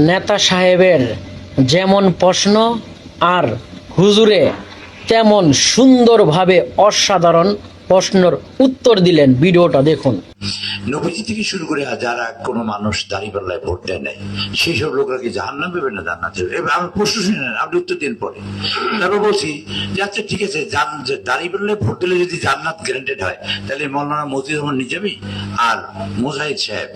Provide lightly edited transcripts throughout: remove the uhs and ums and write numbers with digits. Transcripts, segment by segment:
নেতা সাহেবের যেমন প্রশ্ন আর হুজুরে তেমন সুন্দরভাবে অসাধারণ প্রশ্নের উত্তর দিলেন। ভিডিওটা দেখুন। নবীজি থেকে শুরু করে যারা কোনো মানুষ দাঁড়িপাল্লায় ভোট দেয় নাই সেই সব লোকরা কি জাহান্নাম পাবে না জান্নাত পাবে? এবার আমি প্রশ্ন শুনে নেন, আপনি উত্তর দিন পরে। তারপর বলছি যে আচ্ছা ঠিক আছে, দাঁড়িপাল্লায় ভোট দিলে যদি জান্নাত গ্যারান্টেড হয় তাহলে মৌলানা মতিউর রহমান নিজামী আর মুজাহিদ সাহেব,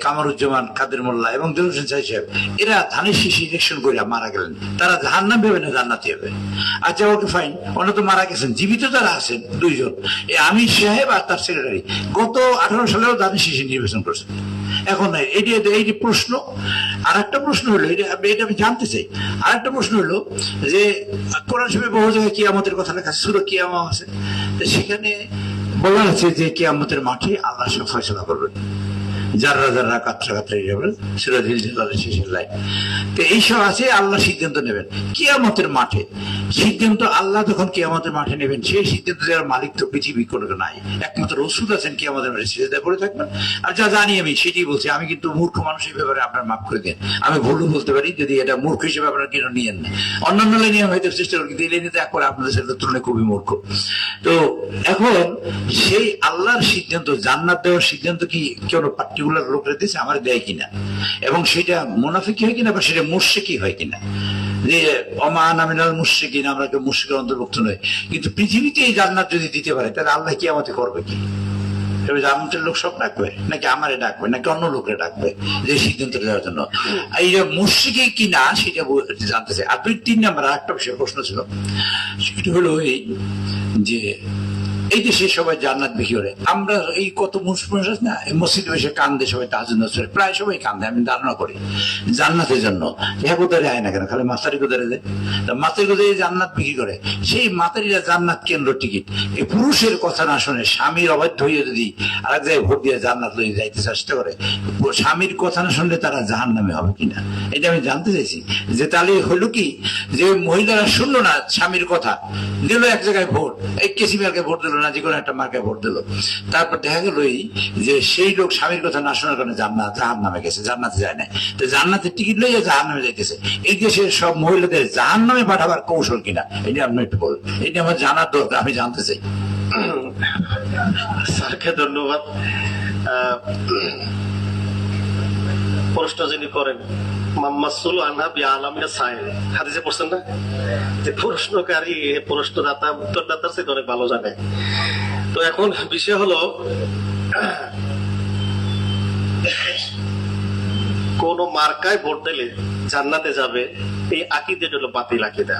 কামরুজ্জামান কাদের মোল্লা এবং দেলোয়ার হোসেন সাহেব এরা ধানের শীষ ইলেকশন করে মারা গেলেন, তারা জাহান্নাম পাবে না জান্নাতি হবে? আচ্ছা ওকে ফাইন, ওরা তো মারা গেছেন, জীবিত যারা আছেন দুইজন, আমির সাহেব আর তার সেক্রেটারি গত 18 সালেও ধানের শীষে নির্বাচন করছেন। এখন এই যে প্রশ্ন। আর একটা প্রশ্ন হলো, এটা আমি জানতে চাই, আর একটা প্রশ্ন হলো যে কোরআন শরীফে বহু জায়গায় কিয়ামতের কথা লেখা আছে, সূরা কিয়ামা আছে, সেখানে বলা আছে যে কিয়ামতের মাঠে আল্লাহ সব ফয়সালা করবেন, যাররা যাররা কাতরা কাতরা যাবেন, সুরা জিলজিলালের শেষের লাইন। তো এইসব আছে, আল্লাহ সিদ্ধান্ত নেবেন কিয়ামতের মাঠে। সিদ্ধান্ত আল্লাহ যখন কিয়ামতের মাঠে নেবেন, সেই সিদ্ধান্ত দেওয়ার মালিক তো পৃথিবী কোনো নাই, একমাত্র রসুল আছেন কিয়ামতের মাঠে সিজদা করে থাকবেন। আর যা জানি আমি সেটাই বলছি, আমি কিন্তু মূর্খ মানুষ, এই ব্যাপারে আপনার মাফ করে দেন, আমি ভুলও বলতে পারি, যদি এটা মূর্খ হিসেবে আপনারা কেন নিয়েন না। অন্যান্য লাইনে আমি হয়তো চেষ্টা করি, কিন্তু এই লাইনে তো একবার আপনাদের সাথে তুলনায় খুবই মূর্খ। তো এখন সেই আল্লাহর সিদ্ধান্ত, জান্নাত দেওয়ার সিদ্ধান্ত কি কোনো পার্টিকুলার লোকরা দিয়েছে, আমার দেয় কিনা, এবং সেটা মুনাফিকি হয় কিনা বা সেটা মুশরিকি হয় কিনা, যে ওমান আমিনাল মুশরিকিন, আমরা কেউ মুশরিকের অন্তর্ভুক্ত নয়, কিন্তু পৃথিবীতে এই জান্নাত যদি দিতে পারে তাহলে আল্লাহ কিয়ামতে করবে কি? জান্নাতের লোক সব ডাকবে নাকি আমারে ডাকবে নাকি অন্য লোকরে ডাকবে যে সিদ্ধান্ত দেওয়ার জন্য? এইটা মুশরিকি কিনা সেটা জানতে চাই। আর 2-3 নম্বর একটা বিষয় প্রশ্ন ছিল, সেটা হলো এই যে এই দেশে সবাই জান্নাত বিক্রি করে, আমরা এই কত মানুষ আছে না মসজিদে বসে কান্দে, সবাই তাহাজ্জুদ নামাজ, প্রায় সবাই কান্দে, আমি ধারণা করি জান্নাতের জন্য। হ্যাঁ কোথায় আয় না কেন, খালি মাস্টারি কোথায় যায়, মাস্টারি কোথায় জান্নাত বিক্রি করে, সেই মাতারিরা জান্নাত কেন্দ্র টিকিট। এই পুরুষের কথা না শুনে স্বামীর অবাধ্য হয়ে যদি আরেক জায়গায় ভোট দিয়ে জান্নাত লইয়ে যাইতে চেষ্টা করে, স্বামীর কথা না শুনলে তারা জাহান্নামে হবে কিনা, এটা আমি জানতে চাইছি। যে তাহলে হলো কি, যে মহিলারা শুনলো না স্বামীর কথা, দিল এক জায়গায় ভোট, এই কেসি মার্কে ভোট দিল না, যে কোনো একটা মার্কে ভোট দিল, তারপর দেখা গেল যে সেই লোক স্বামীর কথা না শোনার কারণে জাহান্নামে গেছে, জান্নাতে যায় না। তো জান্নাতের টিকিট লইয়া জাহান্নামে যাইতেছে। এই দেশের সব মহিলাদের জাহান্নামে পাঠাবার কৌশল কিনা, এটা আপনি একটু বলুন, এটা আমার জানার দরকার, আমি জানতে চাই। স্যারকে ধন্যবাদ। প্রশ্ন যিনি করেন মাম্মাসুল আনহা বিআলামিনা সাইল, হাদিসে পড়ছেন না যে প্রশ্নকারী প্রশ্নদাতা উত্তরদাতার চেয়ে অনেক ভালো জানে। তো এখন বিষয় হলো, কোন মার্কায় ভোট দিলে জান্নাতে যাবে, এই আকীদা হলো বাতিল আকীদা,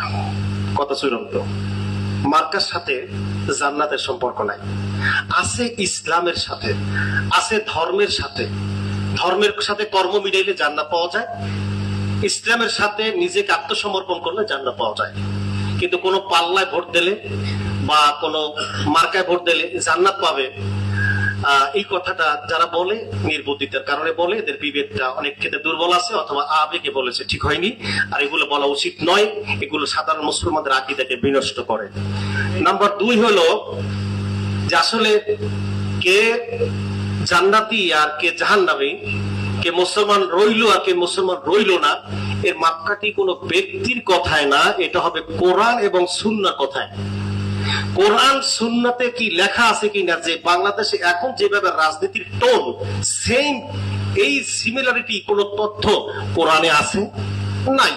কথা চূড়ান্ত। মার্কার সাথে জান্নাতের সম্পর্ক নাই, আছে ইসলামের সাথে, আছে ধর্মের সাথে। ধর্মের সাথে কর্ম মিলাইলে জান্নাত পাওয়া যায়, ইসলামের সাথে নিজেকে আত্মসমর্পণ করলে জান্নাত পাওয়া যায়। কিন্তু কোনো পাল্লায় ভোট দিলে বা কোনো মার্কায় ভোট দিলে জান্নাত পাবে, এই কথাটা যারা বলে নির্বুদ্ধিতার কারণে বলে, এদের বিবেকটা অনেক ক্ষেত্রে দুর্বল আছে, অথবা আবেগে বলেছে, ঠিক হয়নি। আর এগুলো বলা উচিত নয়, এগুলো সাধারণ মুসলমানদের আকীদাকে বিনষ্ট করে। নাম্বার 2 হলো যে আসলে কে জান্নাতি আর কে জাহান্নামী, কে মুসলমান রইল আর কে মুসলমান রইল না, এর মাপকাঠি কোনো ব্যক্তির কথায় না, এটা হবে কোরআন এবং সুন্নাহর কথায়। কোরআন সুন্নাতে কি লেখা আছে কিনা, যে বাংলাদেশে এখন যেভাবে রাজনীতির টোন সেম, এই সিমিলারিটি কোন তথ্য কোরআনে আছে নাই।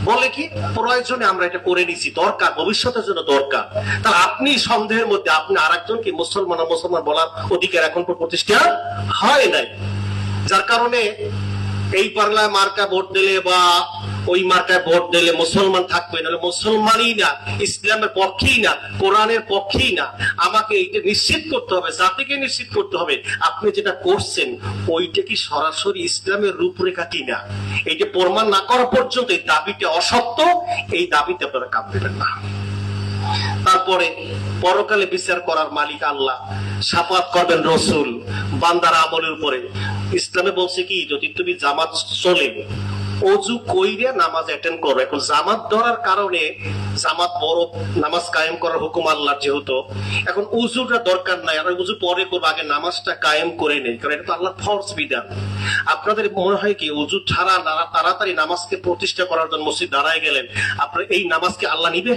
বলে কি প্রয়োজনে আমরা এটা করে নিছি, দরকার, ভবিষ্যতের জন্য দরকার। তাহলে আপনি সন্দেহের মধ্যে আপনি আরেকজনকে মুসলমান বলার অধিকার এখন প্রতিষ্ঠা হয় নাই, যার কারণে এই পাল্লায় মার্কা ভোট দিলে বা ওই মার্কায় ভোট দিলে মুসলমান থাকবে, নাহলে মুসলমানই না, ইসলামের পক্ষেই না, কোরআনের পক্ষেই না। আমাকে এইটা নিশ্চিত করতে হবে, জাতিকে নিশ্চিত করতে হবে আপনি যেটা করছেন ওইটা কি সরাসরি ইসলামের রূপরেখা কিনা। এইটা প্রমাণ না করা পর্যন্ত এই দাবিটা অসত্য, এই দাবিতে আপনারা কাম দেবেন না। তারপরে পরকালে বিচার করার মালিক আল্লাহ, শাফাত করবেন রসুল বান্দার আমলের উপরে। ইসলামে বলছে কি, যদি তুমি জামাত চলে অজু কইরে নামাজ অ্যাটেন্ড করো। এখন জামাত ধরার কারণে, জামাত বড় নামাজ কায়েম করার হুকুম আল্লাহর যেহেতু, এখন উজুটা দরকার নাই, আর উজু পরে করবো, আগে নামাজটা কায়েম করে নেই, কারণ এটা তো আল্লাহর ফরজ বিধান। আপনাদের মনে হয় কি উজু ছাড়া তাড়াতাড়ি নামাজকে প্রতিষ্ঠা করার জন্য মসজিদ দাঁড়ায় গেলেন, আপনার এই নামাজকে আল্লাহ নিবে?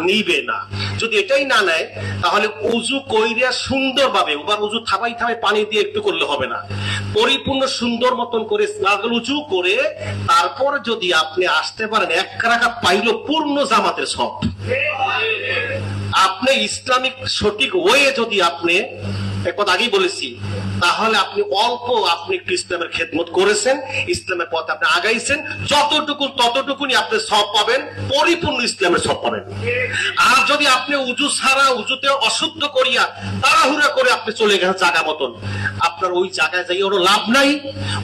নিবে না। যদি এটাই না নেয় তাহলে উজু কইরা সুন্দরভাবে, ওবার উজু থাবাই থাবাই পানি দিয়ে একটু করলে হবে না, পরিপূর্ণ সুন্দর মতন করে স্নাগল উজু করে তারপর যদি আপনি আসতে পারেন, এক রাকাত পাইলো পূর্ণ জামাতের সব। আপনি ইসলামিক সঠিক ওয়ে যদি আপনি, এক কথা আগেই বলেছি, তাহলে আপনি অল্প আপনি একটু ইসলামের খেদমত করেছেন, ইসলামের পথে আপনি আগাইছেন, ততটুকুনি আপনি সব পাবেন, পরিপূর্ণ ইসলামের সব পাবেন। আর যদি আপনি উজু ছাড়া, উজুতে অশুদ্ধ করিয়া তাড়াহুড়া করে আপনি চলে গেছেন জায়গা মতন, আপনার ওই জায়গায় যাই ওর লাভ নাই,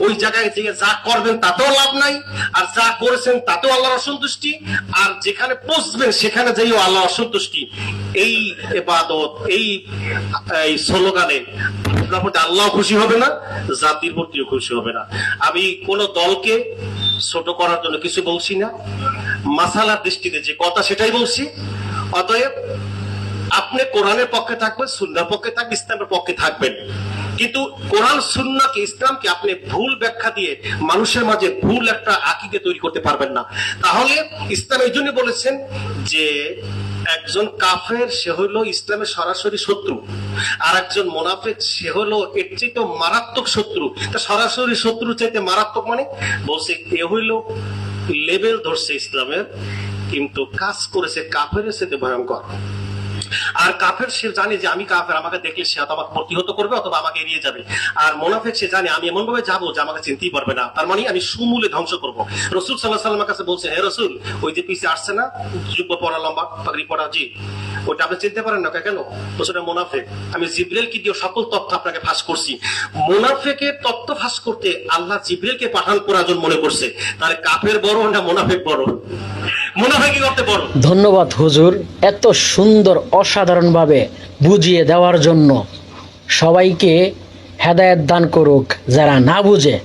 ওই জায়গায় যে যা করবেন তাতেও লাভ নাই, আর যা করেছেন তাতেও আল্লাহর অসন্তুষ্টি, আর যেখানে পৌঁছবেন সেখানে যাইও আল্লাহ অসন্তুষ্টি। এই ইবাদত, এই স্লোগানে আপনার প্রতি আল্লাহ খুশি হবে না, জাতির প্রতিও খুশি হবে না। আমি কোন দলকে ছোট করার জন্য কিছু বলছি না, মাসালার দৃষ্টিতে যে কথা সেটাই বলছি। অতএব আপনি কোরআনের পক্ষে থাকবেন, সুন্নাহর পক্ষে থাকবেন, ইসলামের পক্ষে থাকবেন, কিন্তু কোরআন সুন্নাহকে, ইসলামকে আপনি ভুল ব্যাখ্যা দিয়ে মানুষের মাঝে ভুল একটা আকীদা তৈরি করতে পারবেন না। তাহলে ইসলাম এই জন্য বলেছেন যে একজন কাফের সে হইলো ইসলামের সরাসরি শত্রু, আর একজন মুনাফিক সে হলো এর চাইতে মারাত্মক শত্রু। তা সরাসরি শত্রু চাইতে মারাত্মক মানে বলছে এ হইলো লেভেল ধরছে ইসলামের, কিন্তু কাজ করেছে কাফেরের সাথে ভয়ঙ্কর। আর কাফের সে জানে যে আমি কাফের, আমাকে দেখলে সে আমাকে প্রতিহত করবে অথবা আমাকে এড়িয়ে যাবে। আর মুনাফিক সে জানে আমি এমন ভাবে যাবো যে আমাকে চিনতেই পারবে না, তার মানে আমি সমূলে ধ্বংস করবো। রাসূল সাল্লাল্লাহু আলাইহি ওয়াসাল্লামের কাছে বলছে, হে রাসূল, ওই যে পিছে আসছে না জুব্বা পরা, লম্বা পাগড়ি পরা, জি ওটা আপনি চিনতে পারেন না কেন? ওটা মুনাফিক। আমি জিবরিলকে দিয়ে সকল তথ্য আপনাকে ফাঁস করছি। মুনাফিকের তথ্য ফাঁস করতে আল্লাহ জিবরিলকে পাঠান প্রয়োজন মনে করছে, তার কাফের বড় না মুনাফিক বড়? মুনাফিকই করতে বড়। ধন্যবাদ হুজুর, এত সুন্দর অসাধারণভাবে বুঝিয়ে দেওয়ার জন্য। সবাইকে হেদায়েত দান করুক, যারা না বুঝে